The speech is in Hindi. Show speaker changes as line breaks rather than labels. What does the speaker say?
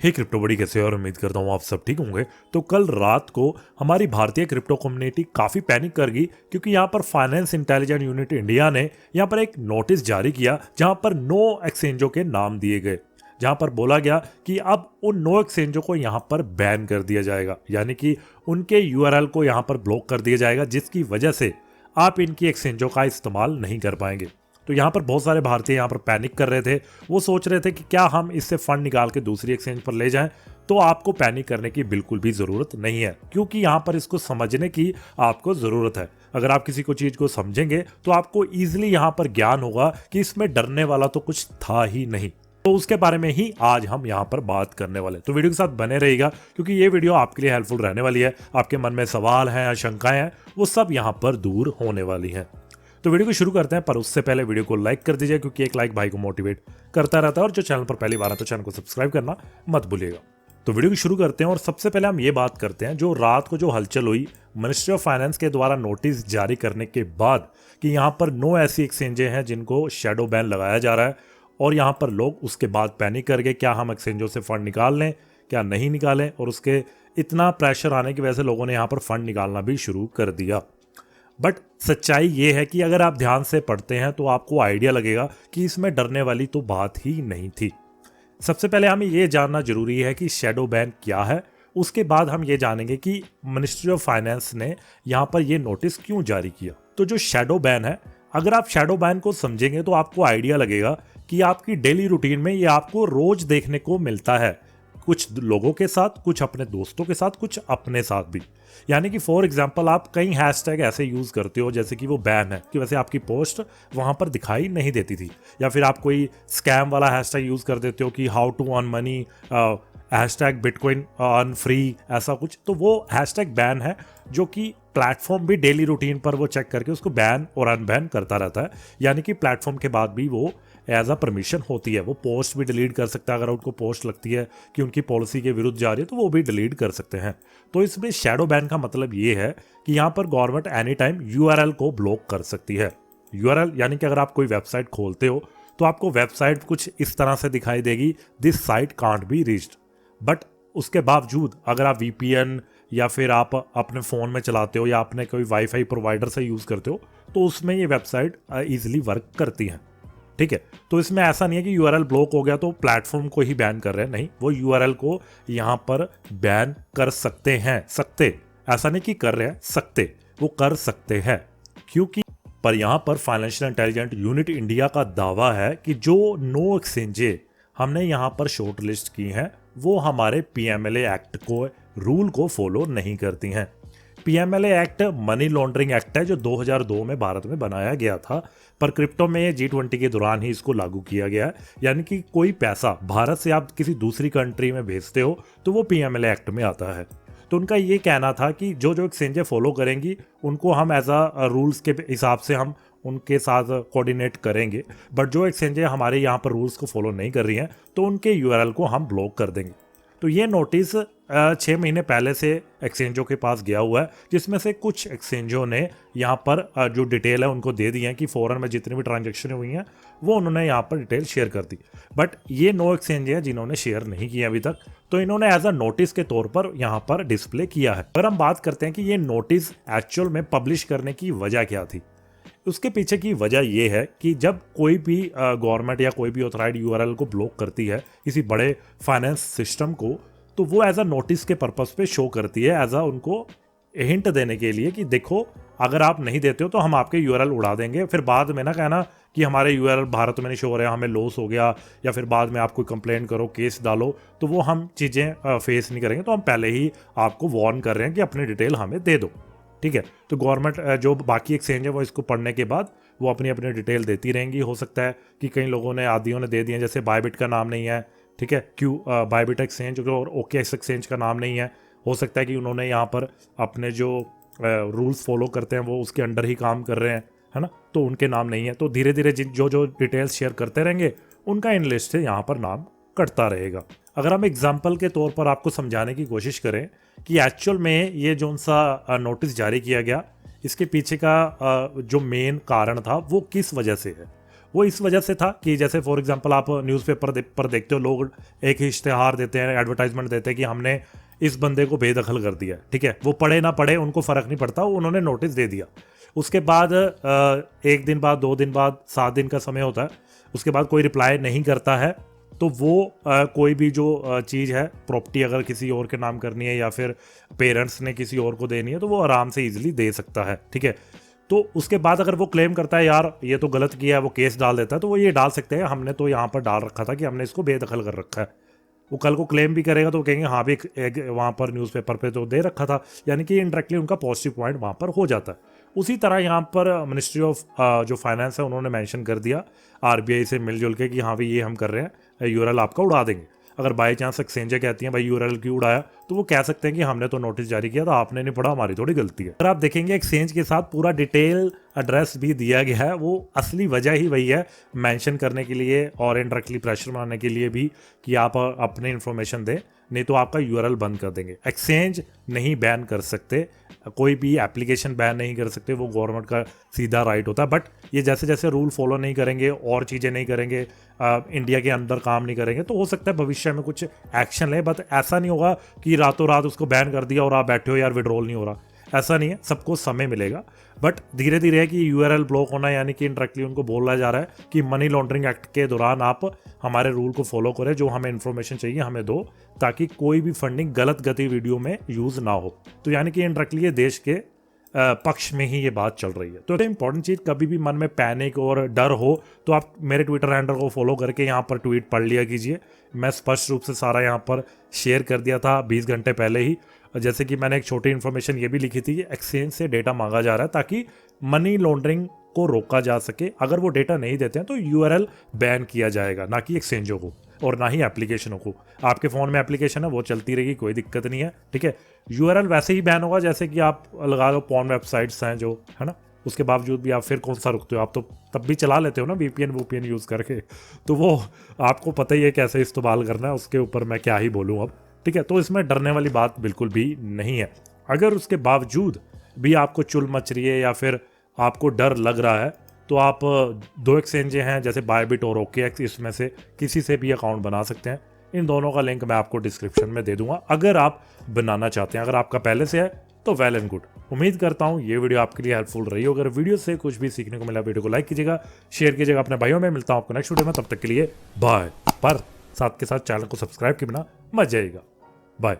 हे क्रिप्टो बड़ी कैसे हो और उम्मीद करता हूँ आप सब ठीक होंगे। तो कल रात को हमारी भारतीय क्रिप्टो कम्युनिटी काफ़ी पैनिक कर गई क्योंकि यहाँ पर फाइनेंस इंटेलिजेंस यूनिट इंडिया ने यहाँ पर एक नोटिस जारी किया जहाँ पर 9 एक्सचेंजों के नाम दिए गए, जहाँ पर बोला गया कि अब उन 9 एक्सचेंजों को यहाँ पर बैन कर दिया जाएगा, यानी कि उनके यूआरएल को यहाँ पर ब्लॉक कर दिया जाएगा, जिसकी वजह से आप इनकी एक्सचेंजों का इस्तेमाल नहीं कर पाएंगे। तो यहाँ पर बहुत सारे भारतीय यहाँ पर पैनिक कर रहे थे। वो सोच रहे थे कि क्या हम इससे फंड निकाल के दूसरी एक्सचेंज पर ले जाएं। तो आपको पैनिक करने की बिल्कुल भी ज़रूरत नहीं है, क्योंकि यहाँ पर इसको समझने की आपको ज़रूरत है। अगर आप किसी को चीज़ को समझेंगे तो आपको ईजिली यहाँ पर ज्ञान होगा कि इसमें डरने वाला तो कुछ था ही नहीं। तो उसके बारे में ही आज हम यहाँ पर बात करने वाले। तो वीडियो के साथ बने रहिएगा, क्योंकि ये वीडियो आपके लिए हेल्पफुल रहने वाली है। आपके मन में सवाल हैं, आशंकाएं हैं, वो सब यहाँ पर दूर होने वाली हैं। तो वीडियो को शुरू करते हैं, पर उससे पहले वीडियो को लाइक कर दीजिए, क्योंकि एक लाइक भाई को मोटिवेट करता रहता है। और जो चैनल पर पहली बार है तो चैनल को सब्सक्राइब करना मत भूलिएगा। तो वीडियो को शुरू करते हैं और सबसे पहले हम ये बात करते हैं जो रात को जो हलचल हुई मिनिस्ट्री ऑफ फाइनेंस के द्वारा नोटिस जारी करने के बाद कि यहाँ पर 9 ऐसी एक्सचेंजें हैं जिनको शैडो बैन लगाया जा रहा है। और यहाँ पर लोग उसके बाद पैनिक कर गए, क्या हम एक्सचेंजों से फंड निकाल लें, क्या नहीं निकालें। और उसके इतना प्रेशर आने की वजह से लोगों ने यहाँ पर फंड निकालना भी शुरू कर दिया। बट सच्चाई ये है कि अगर आप ध्यान से पढ़ते हैं तो आपको आइडिया लगेगा कि इसमें डरने वाली तो बात ही नहीं थी। सबसे पहले हमें ये जानना जरूरी है कि शैडो बैन क्या है। उसके बाद हम ये जानेंगे कि मिनिस्ट्री ऑफ फाइनेंस ने यहाँ पर ये नोटिस क्यों जारी किया। तो जो शैडो बैन है, अगर आप शैडो बैन को समझेंगे तो आपको आइडिया लगेगा कि आपकी डेली रूटीन में ये आपको रोज देखने को मिलता है, कुछ लोगों के साथ, कुछ अपने दोस्तों के साथ, कुछ अपने साथ भी। यानी कि फॉर एग्जांपल आप कई हैशटैग ऐसे यूज़ करते हो जैसे कि वो बैन है कि वैसे आपकी पोस्ट वहाँ पर दिखाई नहीं देती थी, या फिर आप कोई स्कैम वाला हैशटैग यूज़ कर देते हो कि how to earn money, hashtag bitcoin earn free, ऐसा कुछ। तो वो हैशटैग बैन है, जो कि प्लेटफॉर्म भी डेली रूटीन पर वो चेक करके उसको बैन और अनबैन करता रहता है। यानी कि प्लेटफॉर्म के बाद भी वो एज अ परमिशन होती है, वो पोस्ट भी डिलीट कर सकता है। अगर उनको पोस्ट लगती है कि उनकी पॉलिसी के विरुद्ध जा रही है तो वो भी डिलीट कर सकते हैं। तो इसमें शैडो बैन का मतलब ये है कि यहाँ पर गवर्नमेंट एनी टाइम यूआरएल को ब्लॉक कर सकती है। यूआरएल यानी कि अगर आप कोई वेबसाइट खोलते हो तो आपको वेबसाइट कुछ इस तरह से दिखाई देगी, this site can't be reached. But उसके बावजूद अगर आप वीपीएन या फिर आप अपने फ़ोन में चलाते हो या अपने कोई वाईफाई प्रोवाइडर से यूज़ करते हो तो उसमें ये वेबसाइट ईजिली वर्क करती हैं। ठीक है, तो इसमें ऐसा नहीं है कि यूआरएल ब्लॉक हो गया तो प्लेटफॉर्म को ही बैन कर रहे हैं, नहीं, वो यूआरएल को यहाँ पर बैन कर सकते हैं। सकते, ऐसा नहीं कि कर रहे हैं, सकते, वो कर सकते हैं। क्योंकि पर यहाँ पर फाइनेंशियल इंटेलिजेंस यूनिट इंडिया का दावा है कि जो 9 एक्सचेंजें हमने यहाँ पर शॉर्ट लिस्ट की हैं वो हमारे पीएमएलए एक्ट को, रूल को फॉलो नहीं करती हैं। PMLA act money laundering act है जो 2002 में भारत में बनाया गया था, पर क्रिप्टो में G20 के दौरान ही इसको लागू किया गया है। यानी कि कोई पैसा भारत से आप किसी दूसरी कंट्री में भेजते हो तो वो पीएमएलए एक्ट में आता है। तो उनका ये कहना था कि जो जो एक्सचेंजें फॉलो करेंगी उनको हम एज अ रूल्स के हिसाब से हम उनके साथ कोऑर्डिनेट करेंगे। बट जो एक्सचेंजें हमारे यहाँ पर रूल्स को फॉलो नहीं कर रही हैं तो उनके यूआरएल को हम ब्लॉक कर देंगे। तो ये नोटिस 6 महीने पहले से एक्सचेंजों के पास गया हुआ है, जिसमें से कुछ एक्सचेंजों ने यहाँ पर जो डिटेल है उनको दे दी है कि फॉरेन में जितनी भी ट्रांजैक्शन हुई हैं वो उन्होंने यहाँ पर डिटेल शेयर कर दी। बट ये 9 एक्सचेंज हैं जिन्होंने शेयर नहीं किया अभी तक, तो इन्होंने एज अ नोटिस के तौर पर यहाँ पर डिस्प्ले किया है। अगर हम बात करते हैं कि ये नोटिस एक्चुअल में पब्लिश करने की वजह क्या थी, उसके पीछे की वजह यह है कि जब कोई भी गवर्नमेंट या कोई भी ऑथराइड यूआरएल को ब्लॉक करती है किसी बड़े फाइनेंस सिस्टम को, तो वो एज अ नोटिस के पर्पस पे शो करती है, एज अ उनको हिंट देने के लिए कि देखो अगर आप नहीं देते हो तो हम आपके यूआरएल उड़ा देंगे। फिर बाद में ना कहना कि हमारे यूआरएल भारत में नहीं शो हो रहे, हमें लॉस हो गया, या फिर बाद में आप कोई कंप्लेंट करो, केस डालो, तो वो हम चीज़ें फेस नहीं करेंगे। तो हम पहले ही आपको वार्न कर रहे हैं कि अपनी डिटेल हमें दे दो। ठीक है, तो गवर्नमेंट जो बाकी एक्सचेंज है वो इसको पढ़ने के बाद वो अपनी अपनी डिटेल देती रहेंगी। हो सकता है कि कई लोगों ने, आदियों ने दे दिए, जैसे बायबिट का नाम नहीं है, ठीक है, क्यों बायबिट एक्सचेंज और ओकेएक्स एक्सचेंज का नाम नहीं है। हो सकता है कि उन्होंने यहाँ पर अपने जो रूल्स फॉलो करते हैं वो उसके अंडर ही काम कर रहे हैं, है ना, तो उनके नाम नहीं है। तो धीरे धीरे जो जो डिटेल्स शेयर करते रहेंगे उनका इन लिस्ट से यहाँ पर नाम कटता रहेगा। अगर हम एग्जाम्पल के तौर पर आपको समझाने की कोशिश करें कि एक्चुअल में ये जो सा नोटिस जारी किया गया इसके पीछे का जो मेन कारण था वो किस वजह से है, वो इस वजह से था कि जैसे फॉर एग्जांपल आप न्यूज़पेपर पर देखते हो, लोग एक इश्तेहार देते हैं, एडवर्टाइजमेंट देते हैं कि हमने इस बंदे को बेदखल कर दिया, ठीक है। वो पढ़े ना पढ़े उनको फ़र्क नहीं पड़ता, उन्होंने नोटिस दे दिया। उसके बाद 1 दिन बाद, 2 दिन बाद, 7 दिन का समय होता है, उसके बाद कोई रिप्लाई नहीं करता है, तो वो कोई भी जो चीज़ है, प्रॉपर्टी अगर किसी और के नाम करनी है या फिर पेरेंट्स ने किसी और को देनी है, तो वो आराम से इजीली दे सकता है, ठीक है। तो उसके बाद अगर वो क्लेम करता है यार ये तो गलत किया है, वो केस डाल देता है, तो वो ये डाल सकते हैं हमने तो यहाँ पर डाल रखा था कि हमने इसको बेदखल कर रखा है। वो कल को क्लेम भी करेगा तो कहेंगे हाँ भी एक वहाँ पर न्यूज़पेपर पे तो दे रखा था, यानी कि इनडायरेक्टली उनका पॉजिटिव पॉइंट वहाँ पर हो जाता है। उसी तरह यहाँ पर मिनिस्ट्री ऑफ जो फाइनेंस है उन्होंने मेंशन कर दिया आरबीआई से मिलजुल के कि हाँ भाई ये हम कर रहे हैं, यूआरएल आपका उड़ा देंगे। अगर बाई चांस एक्सचेंजें कहती हैं भाई यूआरएल क्यों उड़ाया, तो वो कह सकते हैं कि हमने तो नोटिस जारी किया था, आपने नहीं पढ़ा, हमारी थोड़ी गलती है। अगर आप देखेंगे एक्सचेंज के साथ पूरा डिटेल एड्रेस भी दिया गया है, वो असली वजह ही वही है, मेंशन करने के लिए और इनडायरेक्टली प्रेशर बनाने के लिए भी कि आप अपनी इन्फॉर्मेशन दें, नहीं तो आपका यूआरएल बंद कर देंगे। एक्सचेंज नहीं बैन कर सकते, कोई भी एप्लीकेशन बैन नहीं कर सकते, वो गवर्नमेंट का सीधा राइट होता है। बट ये जैसे जैसे रूल फॉलो नहीं करेंगे और चीज़ें नहीं करेंगे, इंडिया के अंदर काम नहीं करेंगे, तो हो सकता है भविष्य में कुछ एक्शन ले। बट ऐसा नहीं होगा कि रातों रात उसको बैन कर दिया और आप बैठे हो यार विड्रॉल नहीं हो रहा, ऐसा नहीं है, सबको समय मिलेगा। बट धीरे धीरे है कि यूआरएल ब्लॉक होना, यानी कि इनडायरेक्टली उनको बोला जा रहा है कि मनी लॉन्ड्रिंग एक्ट के दौरान आप हमारे रूल को फॉलो करें, जो हमें इन्फॉर्मेशन चाहिए हमें दो, ताकि कोई भी फंडिंग गलत गतिविधियों में यूज ना हो। तो यानी कि इनडायरेक्टली ये देश के पक्ष में ही ये बात चल रही है। तो इंपॉर्टेंट चीज़, कभी भी मन में पैनिक और डर हो तो आप मेरे ट्विटर हैंडल को फॉलो करके यहाँ पर ट्वीट पढ़ लिया कीजिए। मैं स्पष्ट रूप से सारा यहाँ पर शेयर कर दिया था 20 घंटे पहले ही। जैसे कि मैंने एक छोटी इन्फॉर्मेशन ये भी लिखी थी कि एक्सचेंज से डेटा मांगा जा रहा है ताकि मनी लॉन्ड्रिंग को रोका जा सके। अगर वो डेटा नहीं देते हैं तो यूआरएल बैन किया जाएगा, ना कि एक्सचेंजों को और ना ही एप्लीकेशनों को। आपके फ़ोन में एप्लीकेशन है वो चलती रहेगी, कोई दिक्कत नहीं है, ठीक है। यूआरएल वैसे ही बैन होगा जैसे कि आप लगा लो पॉर्न वेबसाइट्स हैं जो, है ना, उसके बावजूद भी आप फिर कौन सा रुकते हो, आप तो तब भी चला लेते हो ना वीपीएन यूज़ करके। तो वो आपको पता ही है कैसे इस्तेमाल करना है, उसके ऊपर मैं क्या ही बोलूँ अब, ठीक है। तो इसमें डरने वाली बात बिल्कुल भी नहीं है। अगर उसके बावजूद भी आपको चुल मच रही है या फिर आपको डर लग रहा है, तो आप 2 एक्सचेंजें हैं जैसे बायबिट और ओकेएक्स, इसमें से किसी से भी अकाउंट बना सकते हैं। इन दोनों का लिंक मैं आपको डिस्क्रिप्शन में दे दूंगा अगर आप बनाना चाहते हैं। अगर आपका पहले से है तो वेल एंड गुड। उम्मीद करता हूँ ये वीडियो आपके लिए हेल्पफुल रही हो। अगर वीडियो से कुछ भी सीखने को मिला, वीडियो को लाइक कीजिएगा, शेयर कीजिएगा अपने भाइयों में। मिलता हूँ आपको नेक्स्ट वीडियो में, तब तक के लिए बाय। पर साथ के साथ चैनल को सब्सक्राइब किए बिना मत जाइएगा। बाय।